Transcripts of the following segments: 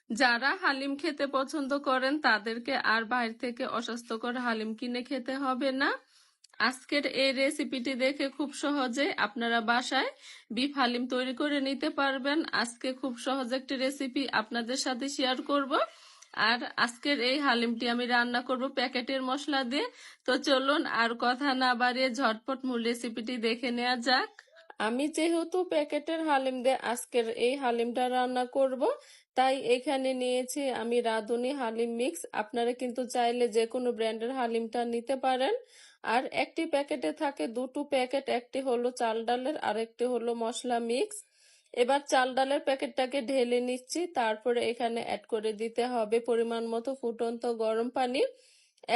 যারা হালিম খেতে পছন্দ করেন তাদেরকে আর বাইরে থেকে অস্বাস্থ্যকর হালিম কিনে খেতে হবে না। আজকের এই রেসিপিটি দেখে খুব সহজে আপনারা বাসায় বিফ হালিম তৈরি করে নিতে পারবেন। আজকে খুব সহজ একটি রেসিপি আপনাদের সাথে শেয়ার করব। আর আজকের এই হালিমটি আমি রান্না করব প্যাকেটের মশলা দিয়ে। তো চলুন আর কথা না বাড়িয়ে ঝটপট মূল রেসিপিটি দেখে নেওয়া যাক। আমি যেহেতু প্যাকেটের হালিম দিয়ে আজকের এই হালিমটা রান্না করব, তাই এখানে নিয়েছি আমি রাঁধুনি হালিম মিক্স। আপনারা কিন্তু চাইলে যে কোনো ব্র্যান্ডের হালিমটা নিতে পারেন। আর একটি প্যাকেটে থাকে দুটো প্যাকেট, একটি হলো চাল ডালের আর একটি হলো মশলা মিক্স। এবার চাল ডালের প্যাকেটটাকে ঢেলে নিচ্ছি, তারপরে এখানে অ্যাড করে দিতে হবে পরিমাণ মতো ফুটন্ত গরম পানি।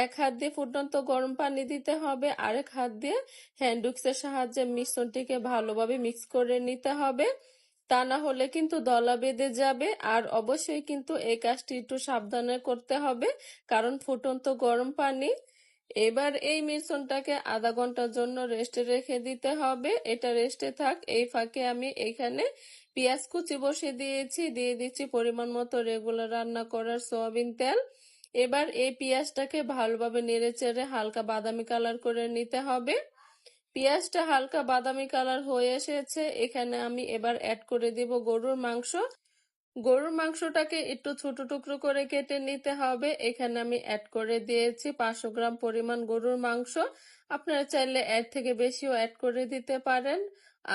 এক হাত দিয়ে ফুটন্ত গরম পানি দিতে হবে, আরেক হাত দিয়ে হ্যান্ড উইক্সের সাহায্যে মিশ্রণটিকে ভালোভাবে মিক্স করে নিতে হবে। তা না হলে কিন্তু দলা বেঁধে যাবে। আর অবশ্যই কিন্তু এই কাজটি একটু সাবধানে করতে হবে, কারণ ফুটন্ত গরম পানি। এবার এই মিশ্রণটাকে আধা ঘন্টার জন্য রেস্টে রেখে দিতে হবে। এটা রেস্টে থাক, এই ফাঁকে আমি এখানে পেঁয়াজ কুচি বসিয়ে দিয়েছি, দিয়ে দিচ্ছি পরিমাণ মতো রেগুলার রান্না করার সয়াবিন তেল। এবার এই পেঁয়াজটাকে ভালোভাবে নেড়ে চেড়ে হালকা বাদামি কালার করে নিতে হবে। পেঁয়াজটা হালকা বাদামি কালার হয়ে এসেছে, এখানে আমি এবার অ্যাড করে দিব গরুর মাংস। গরুর মাংসটাকে একটু ছোট টুকরো করে কেটে নিতে হবে। এখানে আমি অ্যাড করে দিয়েছি 500 গ্রাম পরিমাণ গরুর মাংস। আপনারা চাইলে এর থেকে বেশিও অ্যাড করে দিতে পারেন।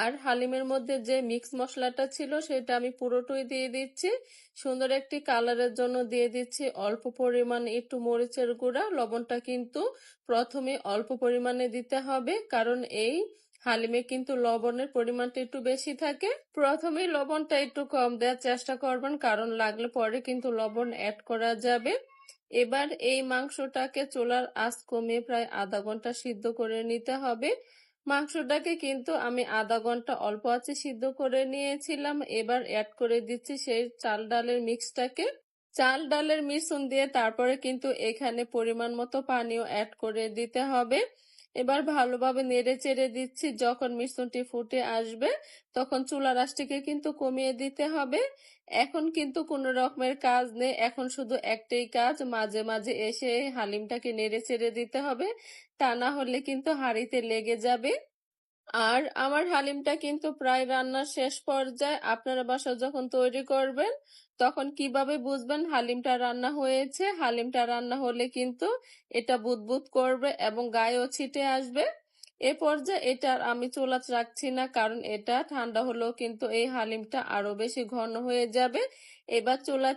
আর হালিমের মধ্যে যে মিক্স মশলাটা ছিল সেটা আমি পুরোটাই দিয়ে দিচ্ছি। সুন্দর একটি কালারের জন্য দিয়ে দিচ্ছি অল্প পরিমাণ একটু মরিচের গুঁড়া। লবণটা কিন্তু প্রথমে অল্প পরিমাণে দিতে হবে, কারণ এই হালিমে কিন্তু লবণের পরিমাণটা একটু বেশি থাকে। প্রথমেই লবণটা একটু কম দেওয়ার চেষ্টা করবেন, কারণ লাগলে পরে কিন্তু লবণ অ্যাড করা যাবে। এবার এই মাংসটাকে চুলার আঁচ কমিয়ে প্রায় আধা ঘন্টা সিদ্ধ করে নিতে হবে। মাংসটাকে কিন্তু আমি আধা ঘন্টা অল্প আঁচে সিদ্ধ করে নিয়েছিলাম। এবার অ্যাড করে দিচ্ছি সেই চাল ডালের মিক্সটাকে। চাল ডালের মিশ্রণ দিয়ে তারপরে কিন্তু এখানে পরিমাণ মতো পানিও অ্যাড করে দিতে হবে। এবার ভালোভাবে নেড়ে চেড়ে দিচ্ছি। যখন মিশ্রণটি ফুটে আসবে তখন চুলার আঁচটিকে কিন্তু কমিয়ে দিতে হবে। এখন কিন্তু কোনো রকমের কাজ নেই, এখন শুধু একটাই কাজ, মাঝে মাঝে এসে হালিমটাকে নেড়ে চেড়ে দিতে হবে, তা না হলে কিন্তু হাঁড়িতে লেগে যাবে। আর আমার হালিমটা কিন্তু প্রায় রান্নার শেষ পর্যায়ে। আপনারা বাসায় যখন তৈরি করবেন তখন কিভাবে বুঝবেন হালিমটা রান্না হয়েছে? হালিমটা রান্না হলে কিন্তু এটা বুদবুদ করবে এবং গায়েও ছিটে আসবে। এ পর্যায়ে এটা আর আমি চুলা রাখছি না, কারণ এটা ঠান্ডা হলেও কিন্তু এই হালিমটা আরো বেশি ঘন হয়ে যাবে। এবার চুলা